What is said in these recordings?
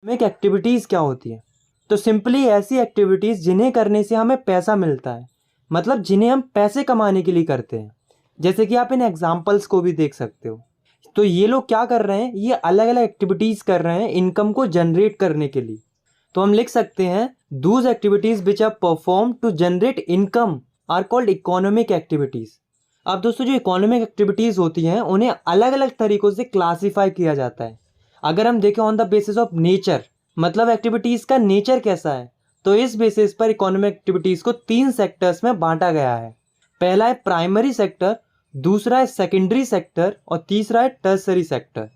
Economic activities क्या होती है? तो सिंपली ऐसी एक्टिविटीज़ जिन्हें करने से हमें पैसा मिलता है, मतलब जिन्हें हम पैसे कमाने के लिए करते हैं। जैसे कि आप इन एग्जाम्पल्स को भी देख सकते हो। तो ये लोग क्या कर रहे हैं, ये अलग अलग एक्टिविटीज़ कर रहे हैं इनकम को जनरेट करने के लिए। तो हम लिख सकते हैं those activities which are perform to generate income are called economic activities. अब दोस्तों जो इकोनॉमिक एक्टिविटीज़ होती हैं उन्हें अलग अलग तरीक़ों से क्लासीफाई किया जाता है। अगर हम देखें on the basis of nature, मतलब एक्टिविटीज़ का नेचर कैसा है, तो इस बेसिस पर इकोनॉमिक एक्टिविटीज़ को 3 सेक्टर्स में बांटा गया है। पहला है प्राइमरी सेक्टर, दूसरा है सेकेंडरी सेक्टर और तीसरा है टर्सरी सेक्टर।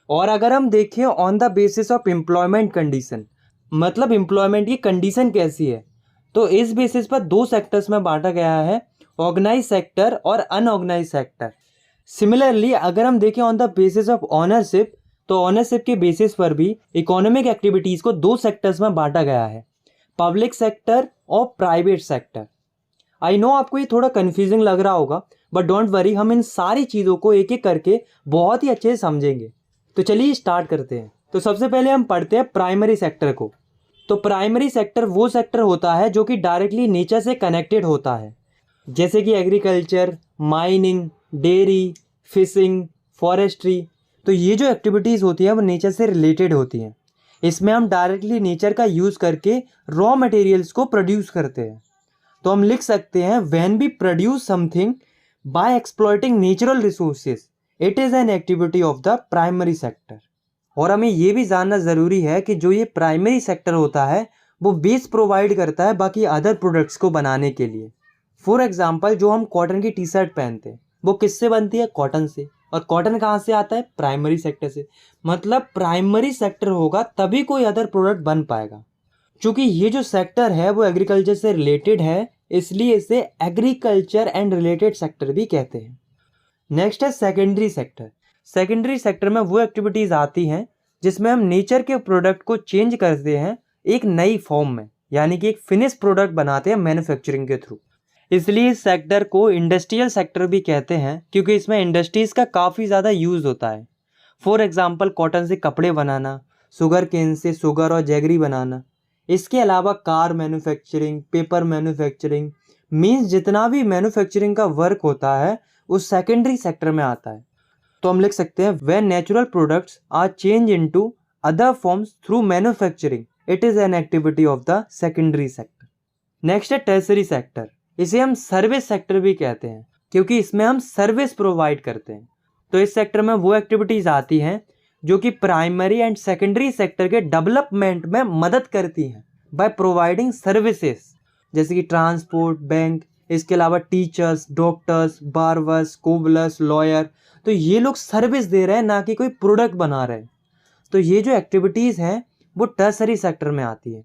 और अगर हम देखें on the basis of employment condition, मतलब एम्प्लॉयमेंट की कंडीशन कैसी है, तो इस बेसिस पर 2 सेक्टर्स में बांटा गया है, ऑर्गेनाइज सेक्टर और अनऑर्गेनाइज सेक्टर। सिमिलरली अगर हम देखें on the basis of ownership, तो ऑनरशिप के बेसिस पर भी इकोनॉमिक एक्टिविटीज़ को 2 सेक्टर्स में बांटा गया है, पब्लिक सेक्टर और प्राइवेट सेक्टर। आई नो आपको ये थोड़ा कन्फ्यूजिंग लग रहा होगा, बट डोंट वरी, हम इन सारी चीज़ों को एक एक करके बहुत ही अच्छे से समझेंगे। तो चलिए स्टार्ट करते हैं। तो सबसे पहले हम पढ़ते हैं प्राइमरी सेक्टर को। तो प्राइमरी सेक्टर वो सेक्टर होता है जो कि डायरेक्टली नेचर से कनेक्टेड होता है, जैसे कि agriculture, mining, dairy, fishing, forestry. तो ये जो एक्टिविटीज़ होती है वो नेचर से रिलेटेड होती हैं। इसमें हम डायरेक्टली नेचर का यूज़ करके रॉ मटेरियल्स को प्रोड्यूस करते हैं। तो हम लिख सकते हैं when we produce something by exploiting natural resources, it is an activity of the primary sector. और हमें ये भी जानना ज़रूरी है कि जो ये प्राइमरी सेक्टर होता है वो बेस प्रोवाइड करता है बाकी अदर प्रोडक्ट्स को बनाने के लिए। फॉर एग्जांपल जो हम कॉटन की टी शर्ट पहनते हैं वो किससे बनती है? कॉटन से। और कॉटन कहाँ से आता है? प्राइमरी सेक्टर से। मतलब प्राइमरी सेक्टर होगा तभी कोई अदर प्रोडक्ट बन पाएगा। चूँकि ये जो सेक्टर है वो एग्रीकल्चर से रिलेटेड है, इसलिए इसे एग्रीकल्चर एंड रिलेटेड सेक्टर भी कहते हैं। नेक्स्ट है सेकेंडरी सेक्टर। सेकेंडरी सेक्टर में वो एक्टिविटीज़ आती हैं जिसमें हम नेचर के प्रोडक्ट को चेंज करते हैं एक नई फॉर्म में, यानी कि एक फिनिश प्रोडक्ट बनाते हैं मैन्युफैक्चरिंग के थ्रू। इसलिए इस सेक्टर को इंडस्ट्रियल सेक्टर भी कहते हैं, क्योंकि इसमें इंडस्ट्रीज़ का काफ़ी ज़्यादा यूज़ होता है। फॉर एग्जांपल कॉटन से कपड़े बनाना, शुगर केन से शुगर और जैगरी बनाना। इसके अलावा car manufacturing, paper manufacturing, means जितना भी मैन्युफैक्चरिंग का वर्क होता है उस सेकेंडरी सेक्टर में आता है। तो हम लिख सकते हैं when natural products are change into other forms through manufacturing, it is an activity of the secondary sector. Next है टर्सरी सेक्टर। इसे हम सर्विस सेक्टर भी कहते हैं, क्योंकि इसमें हम सर्विस प्रोवाइड करते हैं। तो इस सेक्टर में वो एक्टिविटीज़ आती हैं जो कि प्राइमरी एंड सेकेंडरी सेक्टर के डेवलपमेंट में मदद करती हैं बाय प्रोवाइडिंग सर्विसेज, जैसे कि ट्रांसपोर्ट, बैंक, इसके अलावा टीचर्स, डॉक्टर्स, बार्बर्स, कोबलर्स, लॉयर। तो ये लोग सर्विस दे रहे हैं, ना कि कोई प्रोडक्ट बना रहे हैं। तो ये जो एक्टिविटीज़ हैं वो टर्सरी सेक्टर में आती है।